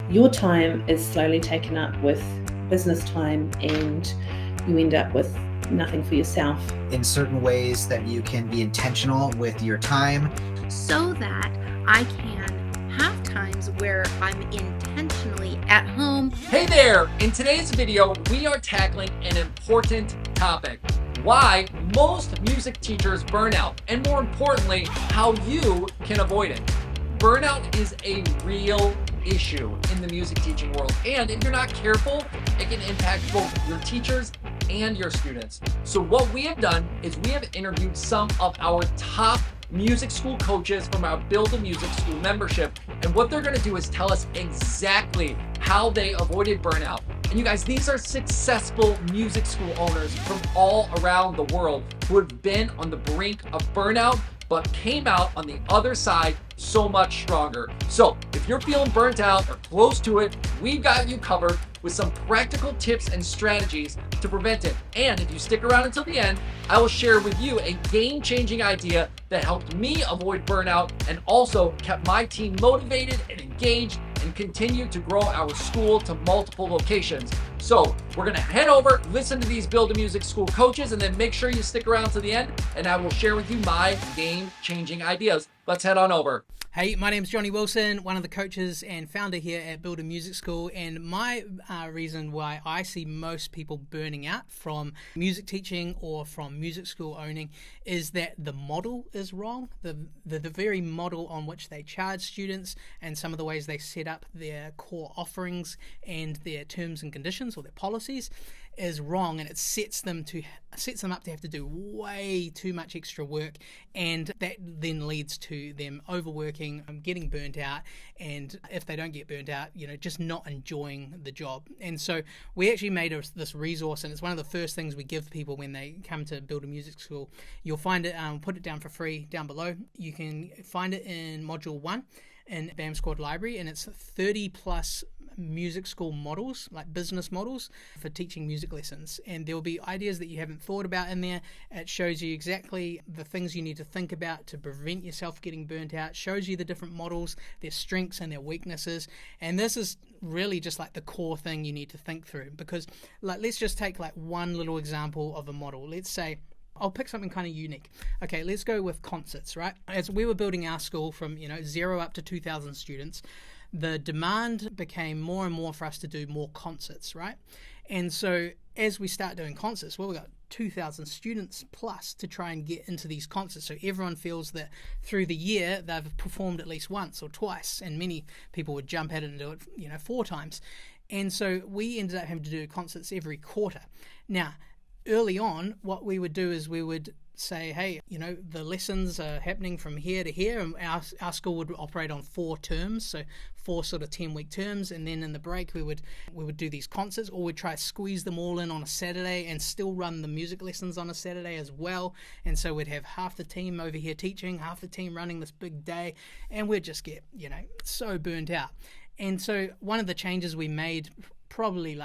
your time is slowly taken up with business time and you end up with nothing for yourself. In certain ways that you can be intentional with your time so that I can have times where I'm intentionally at home. Hey there! In today's video, we are tackling an important topic: why most music teachers burn out, and more importantly, how you can avoid it. Burnout is a real issue in the music teaching world, and if you're not careful, it can impact both your teachers and your students. So what we have done is we have interviewed some of our top music school coaches from our Build a Music School membership, and what they're going to do is tell us exactly how they avoided burnout. And you guys, these are successful music school owners from all around the world who have been on the brink of burnout but came out on the other side so much stronger. So if you're feeling burnt out or close to it, we've got you covered with some practical tips and strategies to prevent it. And if you stick around until the end, I will share with you a game-changing idea that helped me avoid burnout and also kept my team motivated and engaged and continued to grow our school to multiple locations. So we're gonna head over, listen to these Build a Music School coaches, and then make sure you stick around to the end, and I will share with you my game-changing ideas. Let's head on over. Hey, my name's Johnny Wilson, one of the coaches and founder here at Build a Music School, and my reason why I see most people burning out from music teaching or from music school owning is that the model is wrong. The very model on which they charge students and some of the ways they set up their core offerings and their terms and conditions or their policies is wrong, and it sets them up to have to do way too much extra work, and that then leads to them overworking, getting burnt out, and if they don't get burnt out, just not enjoying the job. And so we actually made this resource, and it's one of the first things we give people when they come to Build a Music School. You'll find it, put it down for free down below. You can find it in Module 1 in BAM Squad Library, and it's 30 plus music school models, like business models for teaching music lessons, and there will be ideas that you haven't thought about in there. It shows you exactly the things you need to think about to prevent yourself getting burnt out, shows you the different models, their strengths and their weaknesses, and this is really just like the core thing you need to think through, because let's just take one little example of a model. Let's say I'll pick something kind of unique. Okay, let's go with concerts, right? As we were building our school from 0 up to 2,000 students, the demand became more and more for us to do more concerts, right? And so as we start doing concerts, we've got 2,000 students plus to try and get into these concerts. So everyone feels that through the year they've performed at least once or twice, and many people would jump at it and do it 4 times. And so we ended up having to do concerts every quarter. Now, early on, what we would do is we would say, hey, the lessons are happening from here to here, and our school would operate on 4 terms, so 4 sort of 10-week terms, and then in the break we would do these concerts, or we'd try to squeeze them all in on a Saturday and still run the music lessons on a Saturday as well. And so we'd have half the team over here teaching, half the team running this big day, and we'd just get so burnt out. And so one of the changes we made probably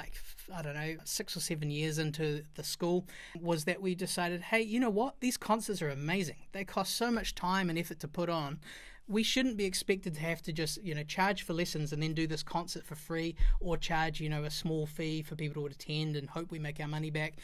6 or 7 years into the school was that we decided, hey, you know what? These concerts are amazing. They cost so much time and effort to put on. We shouldn't be expected to have to just, charge for lessons and then do this concert for free, or charge, a small fee for people to attend and hope we make our money back.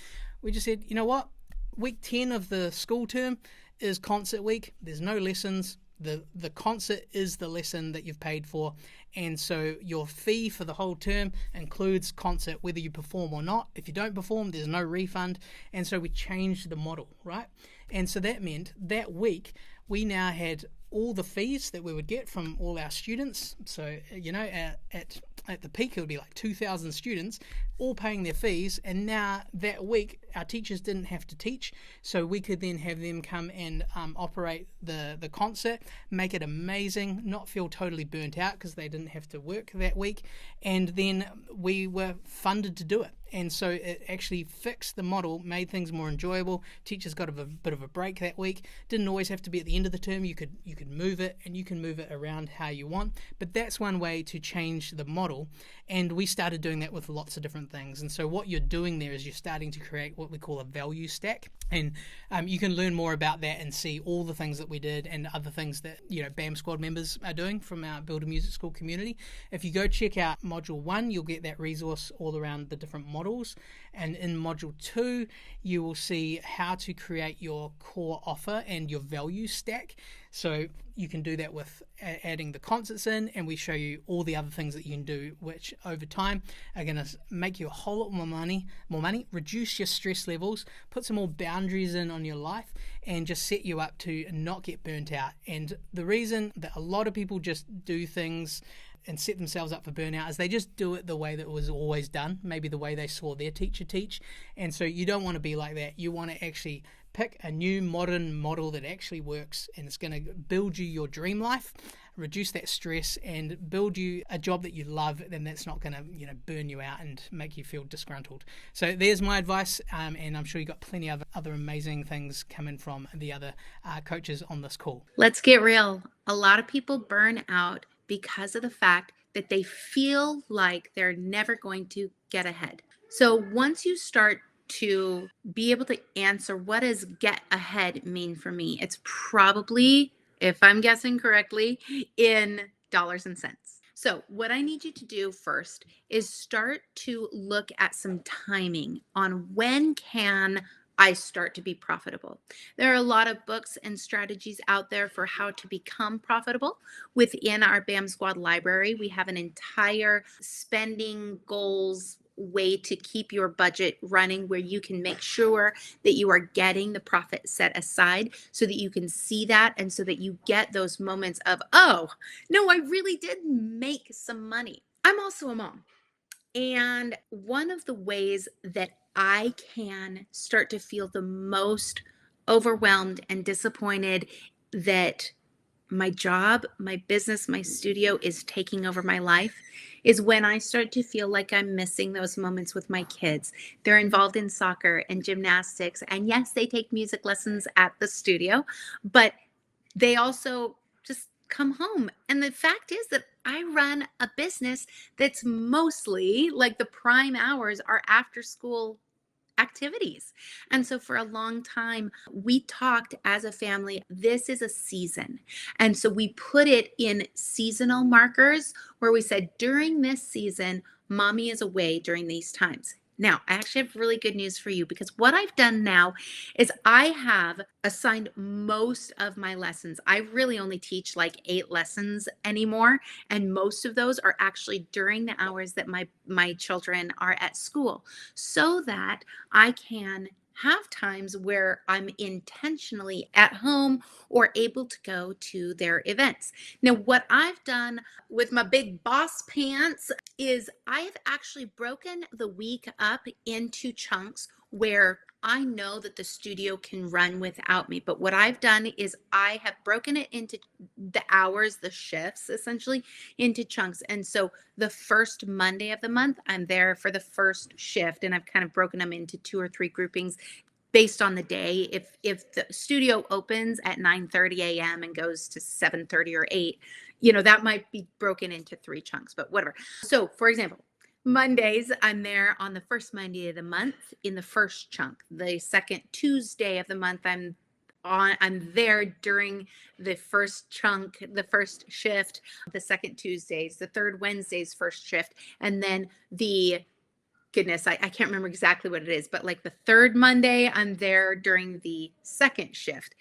We just said, you know what? Week 10 of the school term is concert week. There's no lessons. The concert is the lesson that you've paid for, and so your fee for the whole term includes concert whether you perform or not. If you don't perform, there's no refund. And so we changed the model, right? And so that meant that week we now had all the fees that we would get from all our students. So at the peak it would be 2,000 students all paying their fees, and now that week our teachers didn't have to teach, so we could then have them come and operate the concert, make it amazing, not feel totally burnt out because they didn't have to work that week, and then we were funded to do it. And so it actually fixed the model, made things more enjoyable. Teachers got a bit of a break that week. Didn't always have to be at the end of the term. You could move it, and you can move it around how you want. But that's one way to change the model. And we started doing that with lots of different things. And so what you're doing there is you're starting to create what we call a value stack. And you can learn more about that and see all the things that we did and other things that BAM Squad members are doing from our Build a Music School community. If you go check out Module 1, you'll get that resource all around the different models. And in Module 2, you will see how to create your core offer and your value stack. So you can do that with adding the concerts in, and we show you all the other things that you can do, which over time are going to make you a whole lot more money, reduce your stress levels, put some more boundaries in on your life, and just set you up to not get burnt out. And the reason that a lot of people just do things and set themselves up for burnout is they just do it the way that it was always done, maybe the way they saw their teacher teach. And so you don't want to be like that. You want to actually pick a new modern model that actually works, and it's going to build you your dream life, reduce that stress, and build you a job that you love, and that's not going to burn you out and make you feel disgruntled. So there's my advice, and I'm sure you got plenty of other amazing things coming from the other coaches on this call. Let's get real. A lot of people burn out because of the fact that they feel like they're never going to get ahead. So once you start to be able to answer what does get ahead mean for me, it's probably, if I'm guessing correctly, in dollars and cents. So what I need you to do first is start to look at some timing on when can I start to be profitable. There are a lot of books and strategies out there for how to become profitable. Within our BAM Squad library, we have an entire spending goals way to keep your budget running, where you can make sure that you are getting the profit set aside so that you can see that, and so that you get those moments of, oh, no, I really did make some money. I'm also a mom. And one of the ways that I can start to feel the most overwhelmed and disappointed that my job, my business, my studio is taking over my life is when I start to feel like I'm missing those moments with my kids. They're involved in soccer and gymnastics. And yes, they take music lessons at the studio, but they also just come home. And the fact is that I run a business that's mostly, like, the prime hours are after school activities. And so for a long time, we talked as a family, this is a season. And so we put it in seasonal markers where we said, during this season, mommy is away during these times. Now, I actually have really good news for you, because what I've done now is I have assigned most of my lessons. I really only teach like 8 lessons anymore, and most of those are actually during the hours that my children are at school, so that I can have times where I'm intentionally at home or able to go to their events. Now, what I've done with my big boss pants is I have actually broken the week up into chunks where I know that the studio can run without me. But what I've done is I have broken it into the hours, the shifts, essentially, into chunks. And so the first Monday of the month, I'm there for the first shift, and I've kind of broken them into 2 or 3 groupings based on the day. If the studio opens at 9:30 a.m. and goes to 7:30 or 8, that might be broken into 3 chunks, but whatever. So for example, Mondays, I'm there on the first Monday of the month in the first chunk. The second Tuesday of the month, I'm there during the first chunk, the first shift. The second Tuesdays, the third Wednesdays, first shift. And then I can't remember exactly what it is, but like the third Monday, I'm there during the second shift.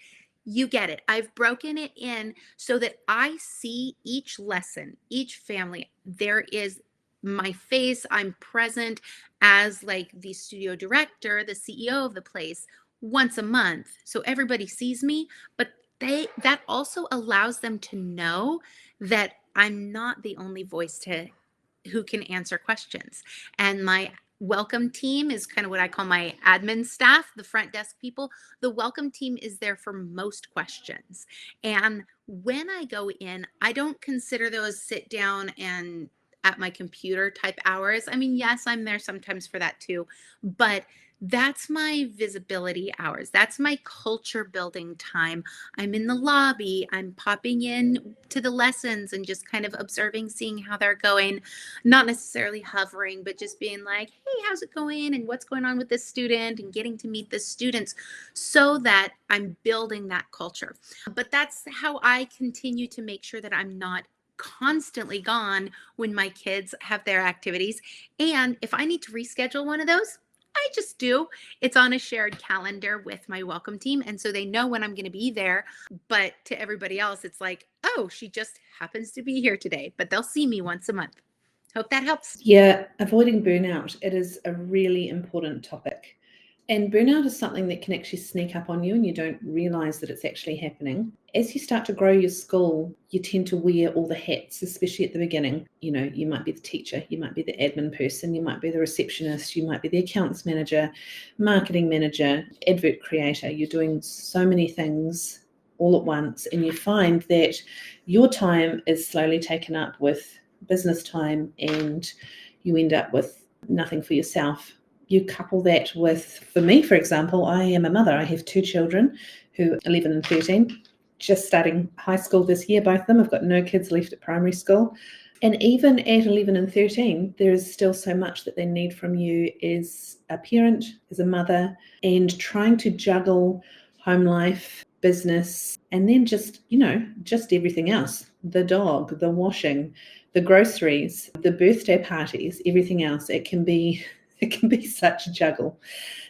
You get it. I've broken it in so that I see each lesson, each family. There is my face. I'm present as like the studio director, the CEO of the place, once a month. So everybody sees me, but that also allows them to know that I'm not the only voice who can answer questions. And my welcome team is kind of what I call my admin staff, the front desk people. The welcome team is there for most questions. And when I go in, I don't consider those sit down and at my computer type hours. I mean, yes, I'm there sometimes for that too, but that's my visibility hours. That's my culture building time. I'm in the lobby. I'm popping in to the lessons and just kind of observing, seeing how they're going, not necessarily hovering, but just being like, hey, how's it going? And what's going on with this student, and getting to meet the students so that I'm building that culture. But that's how I continue to make sure that I'm not constantly gone when my kids have their activities. And if I need to reschedule one of those, I just do. It's on a shared calendar with my welcome team. And so they know when I'm going to be there. But to everybody else, it's like, oh, she just happens to be here today, but they'll see me once a month. Hope that helps. Yeah, avoiding burnout. It is a really important topic. And burnout is something that can actually sneak up on you and you don't realize that it's actually happening. As you start to grow your school, you tend to wear all the hats, especially at the beginning. You know, you might be the teacher, you might be the admin person, you might be the receptionist, you might be the accounts manager, marketing manager, advert creator. You're doing so many things all at once, and you find that your time is slowly taken up with business time and you end up with nothing for yourself. You couple that with, for me, for example, I am a mother. I have 2 children who are 11 and 13, just starting high school this year, both of them. I've got no kids left at primary school. And even at 11 and 13, there is still so much that they need from you as a parent, as a mother, and trying to juggle home life, business, and then just everything else. The dog, the washing, the groceries, the birthday parties, everything else. It can be such a juggle.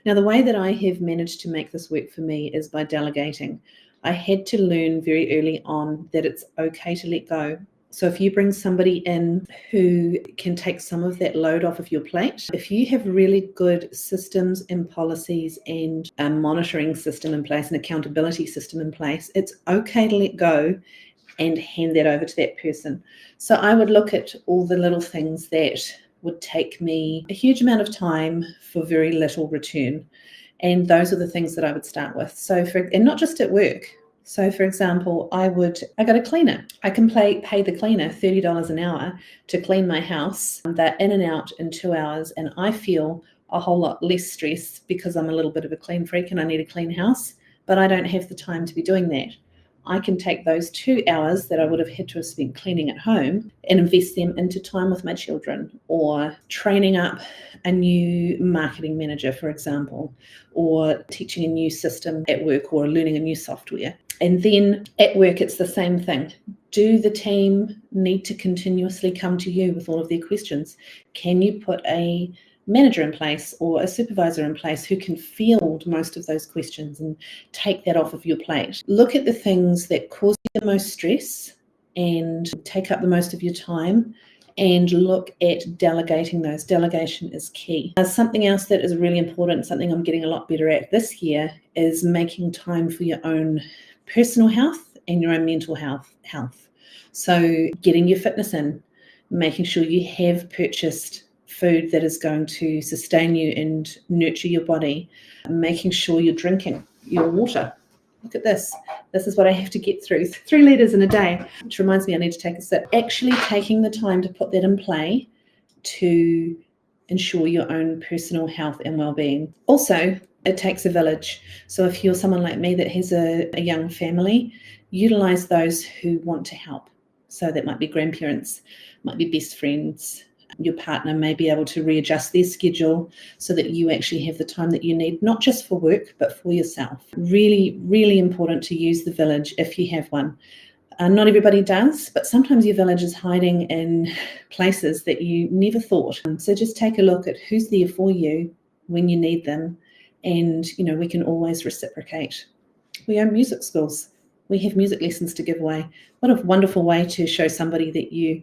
Now, the way that I have managed to make this work for me is by delegating. I had to learn very early on that it's okay to let go. So if you bring somebody in who can take some of that load off of your plate, if you have really good systems and policies and a monitoring system in place, an accountability system in place, it's okay to let go and hand that over to that person. So I would look at all the little things that would take me a huge amount of time for very little return. And those are the things that I would start with. And not just at work. So for example, I got a cleaner. I can pay the cleaner $30 an hour to clean my house. They're in and out in 2 hours. And I feel a whole lot less stress because I'm a little bit of a clean freak and I need a clean house, but I don't have the time to be doing that. I can take those 2 hours that I would have had to have spent cleaning at home and invest them into time with my children, or training up a new marketing manager, for example, or teaching a new system at work, or learning a new software. And then at work, it's the same thing. Do the team need to continuously come to you with all of their questions? Can you put a manager in place or a supervisor in place who can field most of those questions and take that off of your plate? Look at the things that cause you the most stress and take up the most of your time, and look at delegating those. Delegation is key. Something else that is really important, something I'm getting a lot better at this year, is making time for your own personal health and your own mental health. So getting your fitness in, making sure you have purchased food that is going to sustain you and nurture your body, making sure you're drinking your water. Look at this. This is what I have to get through. 3 liters in a day, which reminds me I need to take a sip. Actually taking the time to put that in play to ensure your own personal health and well-being. Also, it takes a village. So if you're someone like me that has a young family, utilize those who want to help. So that might be grandparents, might be best friends. Your partner may be able to readjust their schedule so that you actually have the time that you need, not just for work, but for yourself. Really, really important to use the village if you have one. Not everybody does, but sometimes your village is hiding in places that you never thought. So just take a look at who's there for you when you need them. And, we can always reciprocate. We own music schools. We have music lessons to give away. What a wonderful way to show somebody that you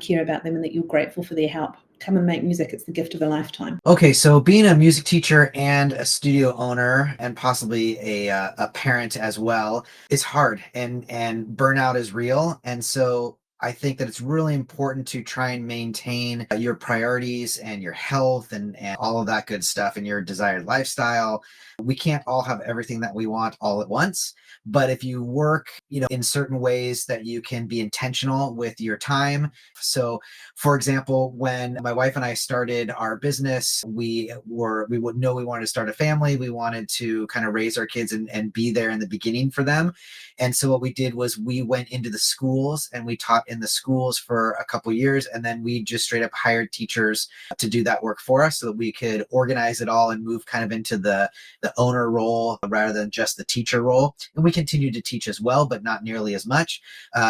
care about them and that you're grateful for their help. Come and make music. It's the gift of a lifetime. Okay, so being a music teacher and a studio owner and possibly a parent as well is hard, and burnout is real. And so I think that it's really important to try and maintain your priorities and your health and all of that good stuff and your desired lifestyle. We can't all have everything that we want all at once, but if you work, in certain ways that you can be intentional with your time. So, for example, when my wife and I started our business, we would know we wanted to start a family. We wanted to kind of raise our kids and be there in the beginning for them. And so what we did was we went into the schools and we taught in the schools for a couple years. And then we just straight up hired teachers to do that work for us so that we could organize it all and move kind of into the owner role rather than just the teacher role. And we continued to teach as well, but not nearly as much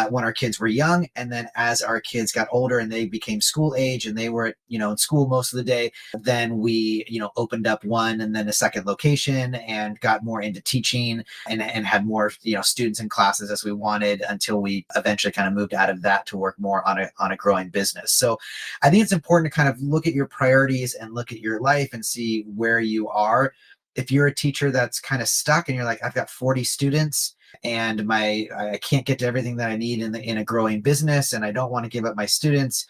when our kids were young. And then as our kids got older and they became school age and they were, in school most of the day, then we, opened up one and then a second location and got more into teaching and had more, students in classes as we wanted until we eventually kind of moved out of that to work more on a growing business. So I think it's important to kind of look at your priorities and look at your life and see where you are. If you're a teacher that's kind of stuck and you're like, I've got 40 students and I can't get to everything that I need in a growing business and I don't want to give up my students,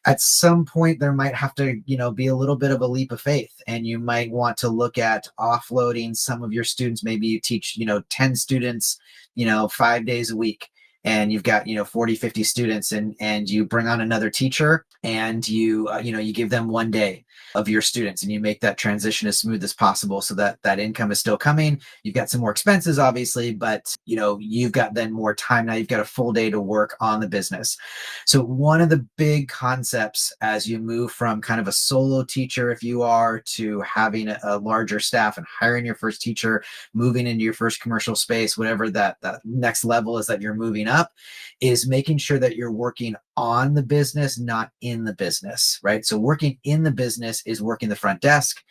at some point there might have to, be a little bit of a leap of faith, and you might want to look at offloading some of your students. Maybe you teach, 10 students, 5 days a week, and you've got 40, 50 students, and you bring on another teacher and you you give them 1 day of your students and you make that transition as smooth as possible so that that income is still coming. You've got some more expenses obviously, but you've got then more time. Now you've got a full day to work on the business. So one of the big concepts as you move from kind of a solo teacher, if you are, to having a larger staff and hiring your first teacher, moving into your first commercial space, whatever that next level is that you're moving up, is making sure that you're working on the business, not in the business, right? So working in the business is working the front desk,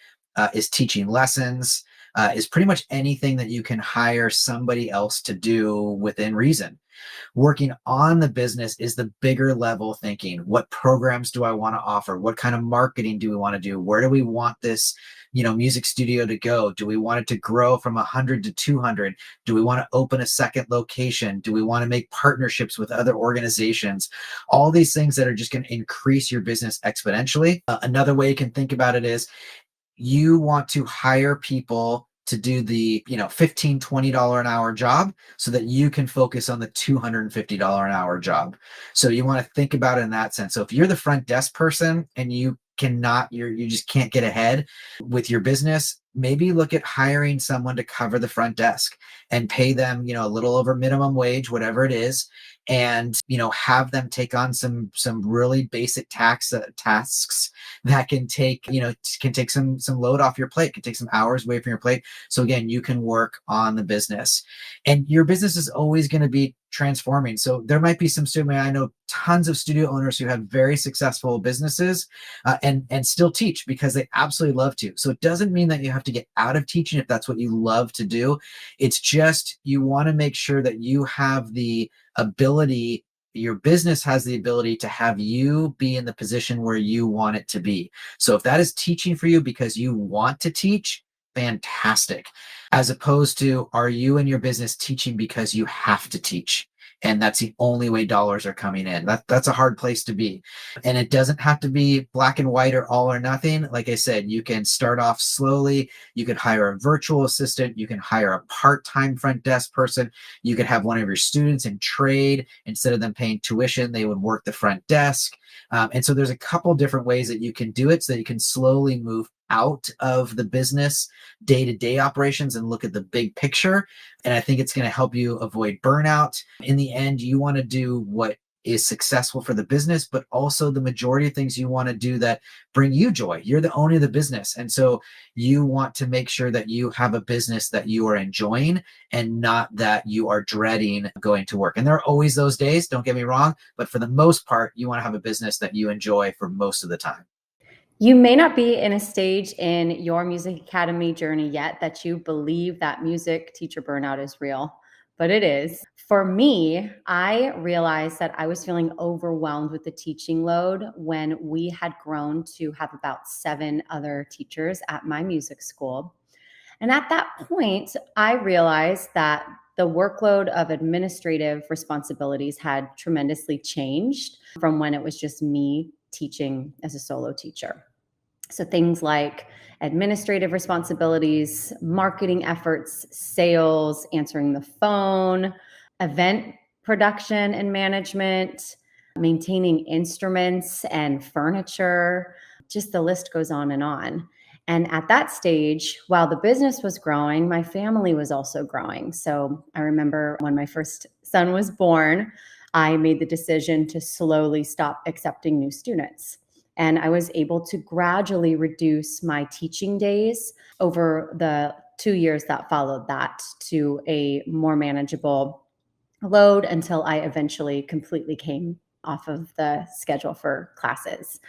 is teaching lessons, is pretty much anything that you can hire somebody else to do within reason. Working on the business is the bigger level thinking. What programs do I want to offer? What kind of marketing do we want to do? Where do we want this, music studio to go? Do we want it to grow from 100 to 200? Do we want to open a second location? Do we want to make partnerships with other organizations? All these things that are just going to increase your business exponentially. Another way you can think about it is you want to hire people to do the $15, $20 an hour job so that you can focus on the $250 an hour job. So you want to think about it in that sense. So if you're the front desk person and you just can't get ahead with your business, maybe look at hiring someone to cover the front desk and pay them, a little over minimum wage, whatever it is, and have them take on some really basic tasks that can take some load off your plate, can take some hours away from your plate. So again, you can work on the business, and your business is always going to be transforming. So there might be I know tons of studio owners who have very successful businesses and still teach because they absolutely love to. So it doesn't mean that you have to get out of teaching if that's what you love to do. It's just you want to make sure that you have the ability, your business has the ability to have you be in the position where you want it to be. So if that is teaching for you because you want to teach, fantastic. As opposed to, are you in your business teaching because you have to teach? And that's the only way dollars are coming in. That's a hard place to be. And it doesn't have to be black and white or all or nothing. Like I said, you can start off slowly. You could hire a virtual assistant. You can hire a part-time front desk person. You could have one of your students in trade. Instead of them paying tuition, they would work the front desk. And so there's a couple different ways that you can do it so that you can slowly move out of the business day-to-day operations and look at the big picture. And I think it's going to help you avoid burnout. In the end, you want to do what is successful for the business, but also the majority of things you want to do that bring you joy. You're the owner of the business. And so you want to make sure that you have a business that you are enjoying and not that you are dreading going to work. And there are always those days, don't get me wrong, but for the most part, you want to have a business that you enjoy for most of the time. You may not be in a stage in your music academy journey yet that you believe that music teacher burnout is real, but it is. For me, I realized that I was feeling overwhelmed with the teaching load when we had grown to have about 7 other teachers at my music school. And at that point, I realized that the workload of administrative responsibilities had tremendously changed from when it was just me teaching as a solo teacher. So things like administrative responsibilities, marketing efforts, sales, answering the phone, event production and management, maintaining instruments and furniture, just the list goes on and on. And at that stage, while the business was growing, my family was also growing. So I remember when my first son was born, I made the decision to slowly stop accepting new students. And I was able to gradually reduce my teaching days over the 2 years that followed that to a more manageable load until I eventually completely came off of the schedule for classes.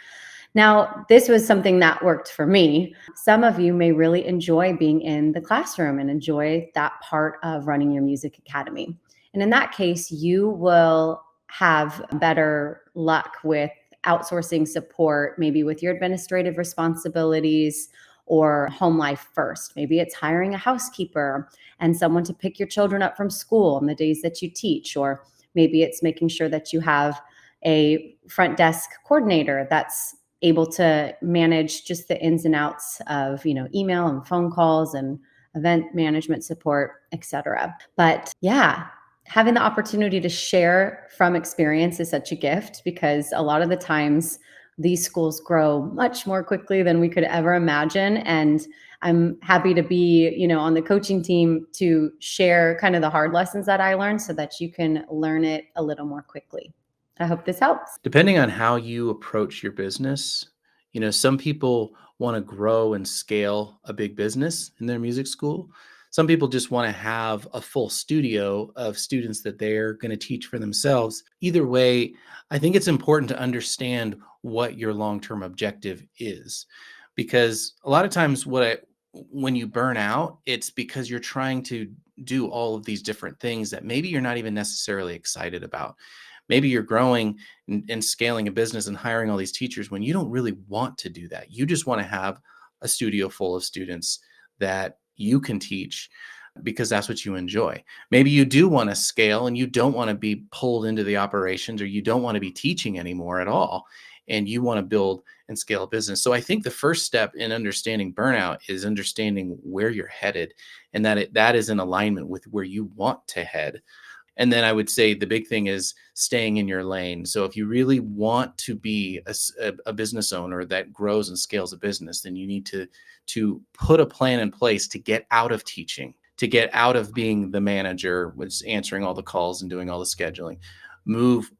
Now, this was something that worked for me. Some of you may really enjoy being in the classroom and enjoy that part of running your music academy. And in that case, you will have better luck with outsourcing support, maybe with your administrative responsibilities or home life first. Maybe it's hiring a housekeeper and someone to pick your children up from school on the days that you teach, or maybe it's making sure that you have a front desk coordinator that's able to manage just the ins and outs of, email and phone calls and event management support, etc. But yeah, having the opportunity to share from experience is such a gift, because a lot of the times these schools grow much more quickly than we could ever imagine. And I'm happy to be, on the coaching team to share kind of the hard lessons that I learned so that you can learn it a little more quickly. I hope this helps. Depending on how you approach your business, some people want to grow and scale a big business in their music school. Some people just want to have a full studio of students that they're going to teach for themselves. Either way, I think it's important to understand what your long-term objective is, because a lot of times when you burn out, it's because you're trying to do all of these different things that maybe you're not even necessarily excited about. Maybe you're growing and scaling a business and hiring all these teachers when you don't really want to do that. You just want to have a studio full of students that you can teach because that's what you enjoy. Maybe you do want to scale and you don't want to be pulled into the operations, or you don't want to be teaching anymore at all, and you want to build and scale a business. So I think the first step in understanding burnout is understanding where you're headed, and that is in alignment with where you want to head. And then I would say the big thing is staying in your lane. So if you really want to be a business owner that grows and scales a business, then you need to put a plan in place to get out of teaching, to get out of being the manager, which is answering all the calls and doing all the scheduling. Move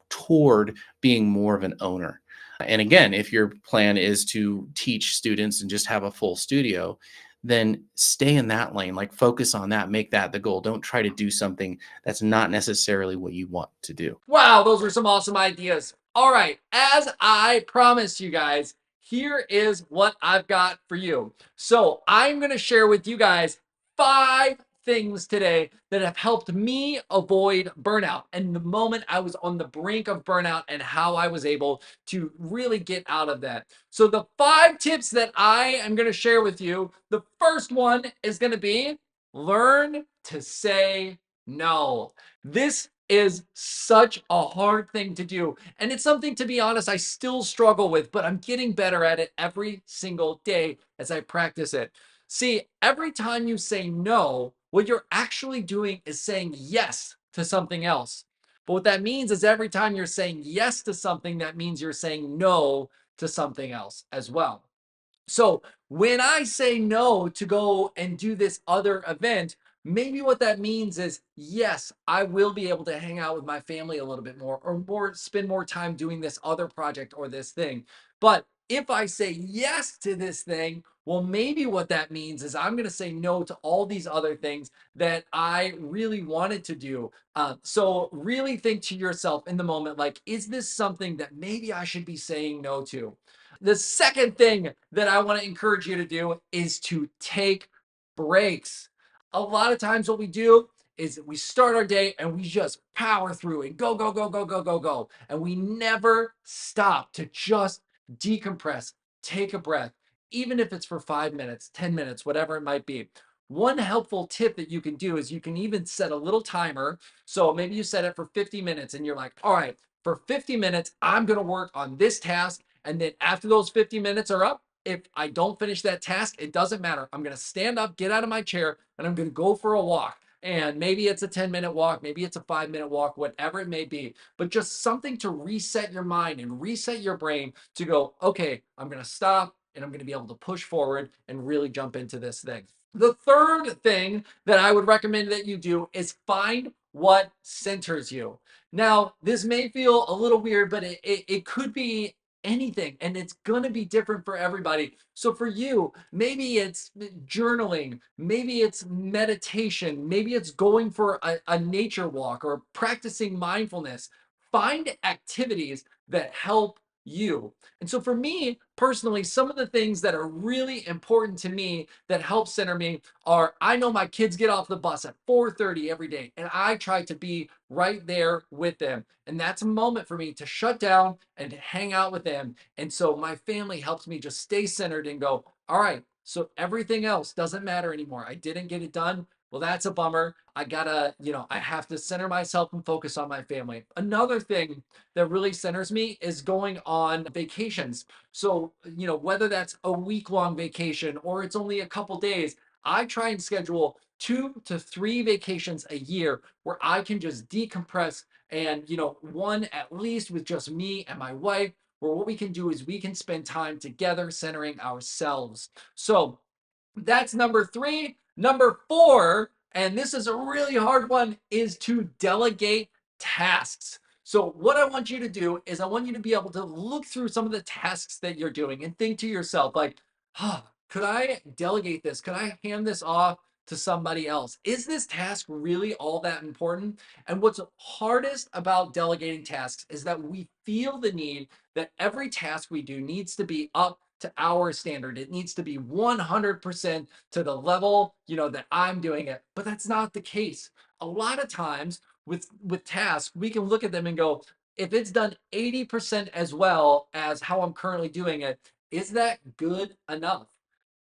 toward being more of an owner. And again, if your plan is to teach students and just have a full studio, then stay in that lane, focus on that, make that the goal. Don't try to do something that's not necessarily what you want to do. Wow, those were some awesome ideas. All right, as I promised you guys, here is what I've got for you. So I'm going to share with you guys 5 things today that have helped me avoid burnout, and the moment I was on the brink of burnout and how I was able to really get out of that. So the 5 tips that I am going to share with you, the first one is going to be learn to say no. This is such a hard thing to do, and it's something, to be honest, I still struggle with, but I'm getting better at it every single day as I practice it. See, every time you say no, what you're actually doing is saying yes to something else. But what that means is every time you're saying yes to something, that means you're saying no to something else as well. So when I say no to go and do this other event, maybe what that means is, yes, I will be able to hang out with my family a little bit more, or spend more time doing this other project or this thing. But if I say yes to this thing, well, maybe what that means is I'm going to say no to all these other things that I really wanted to do. So really think to yourself in the moment, is this something that maybe I should be saying no to? The second thing that I want to encourage you to do is to take breaks. A lot of times what we do is we start our day and we just power through and go, go, go, go, go, go, go. And we never stop to just decompress, take a breath, even if it's for 5 minutes, 10 minutes, whatever it might be. one helpful tip that you can do is you can even set a little timer. So maybe you set it for 50 minutes and you're like, all right, for 50 minutes, I'm going to work on this task. And then after those 50 minutes are up, if I don't finish that task, it doesn't matter. I'm going to stand up, get out of my chair, and I'm going to go for a walk. And maybe it's a 10-minute walk, maybe it's a 5-minute walk, whatever it may be, but just something to reset your mind and reset your brain to go, okay, I'm going to stop and I'm going to be able to push forward and really jump into this thing. The third thing that I would recommend that you do is find what centers you. Now, this may feel a little weird, but it could be anything, and it's going to be different for everybody. So for you, maybe it's journaling, maybe it's meditation, maybe it's going for a nature walk or practicing mindfulness. Find activities that help you. And so for me personally, some of the things that are really important to me that help center me are, I know my kids get off the bus at 4:30 every day, and I try to be right there with them. And that's a moment for me to shut down and hang out with them. And so my family helps me just stay centered and go, all right, so everything else doesn't matter anymore. I didn't get it done. Well, that's a bummer. I gotta, I have to center myself and focus on my family. Another thing that really centers me is going on vacations. So, whether that's a week-long vacation or it's only a couple days, I try and schedule 2 to 3 vacations a year where I can just decompress and, one at least with just me and my wife, where what we can do is we can spend time together centering ourselves. So that's number 3. Number 4, and this is a really hard one, is to delegate tasks. So what I want you to do is I want you to be able to look through some of the tasks that you're doing and think to yourself like, could I delegate this? Could I hand this off to somebody else? Is this task really all that important? And what's hardest about delegating tasks is that we feel the need that every task we do needs to be up to our standard. It needs to be 100% to the level, that I'm doing it. But that's not the case. A lot of times with tasks, we can look at them and go, if it's done 80% as well as how I'm currently doing it, is that good enough?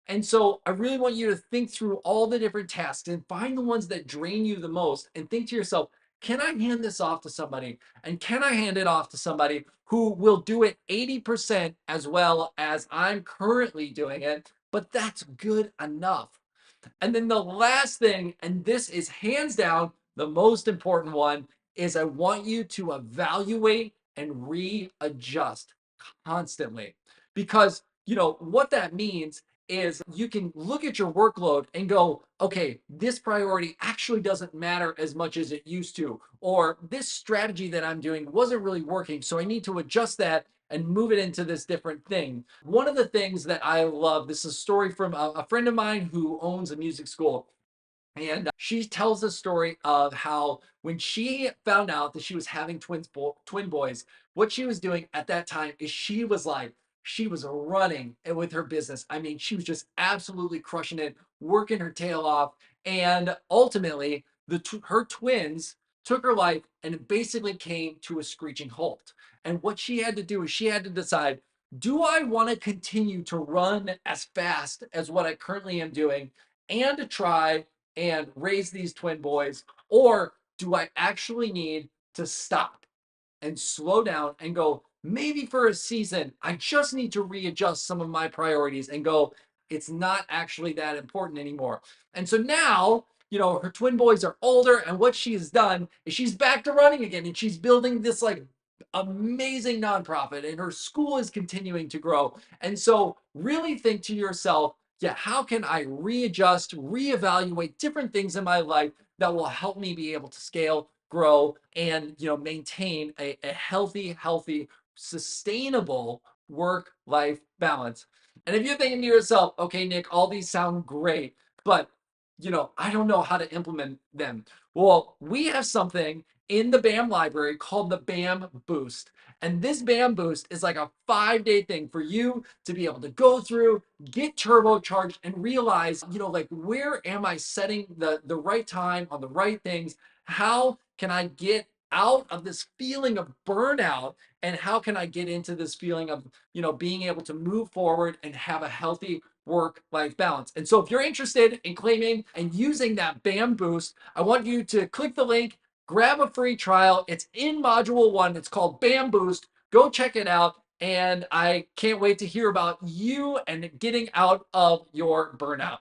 And so I really want you to think through all the different tasks and find the ones that drain you the most and think to yourself, can I hand this off to somebody? And can I hand it off to somebody who will do it 80% as well as I'm currently doing it? But that's good enough. And then the last thing, and this is hands down the most important one, is I want you to evaluate and readjust constantly. Because, what that means is you can look at your workload and go, okay, this priority actually doesn't matter as much as it used to, or this strategy that I'm doing wasn't really working, so I need to adjust that and move it into this different thing. One of the things that I love, this is a story from a friend of mine who owns a music school. And she tells the story of how when she found out that she was having twin boys, what she was doing at that time is she was running with her business. I mean, she was just absolutely crushing it, working her tail off. And ultimately, her twins took her life and it basically came to a screeching halt. And what she had to do is she had to decide, do I want to continue to run as fast as what I currently am doing and to try and raise these twin boys? Or do I actually need to stop and slow down and go, maybe for a season, I just need to readjust some of my priorities and go, it's not actually that important anymore. And so now, her twin boys are older, and what she has done is she's back to running again, and she's building this like amazing nonprofit, and her school is continuing to grow. And so really think to yourself, yeah, how can I readjust, reevaluate different things in my life that will help me be able to scale, grow, and maintain a healthy, sustainable work-life balance. And if you're thinking to yourself, okay, Nick, all these sound great, but I don't know how to implement them. Well, we have something in the BAM library called the BAM Boost. And this BAM Boost is like a 5-day thing for you to be able to go through, get turbocharged, and realize, like, where am I setting the right time on the right things? How can I get out of this feeling of burnout? And how can I get into this feeling of, being able to move forward and have a healthy work-life balance. And so if you're interested in claiming and using that BAM Boost, I want you to click the link, grab a free trial. It's in module 1. It's called BAM Boost. Go check it out. And I can't wait to hear about you and getting out of your burnout.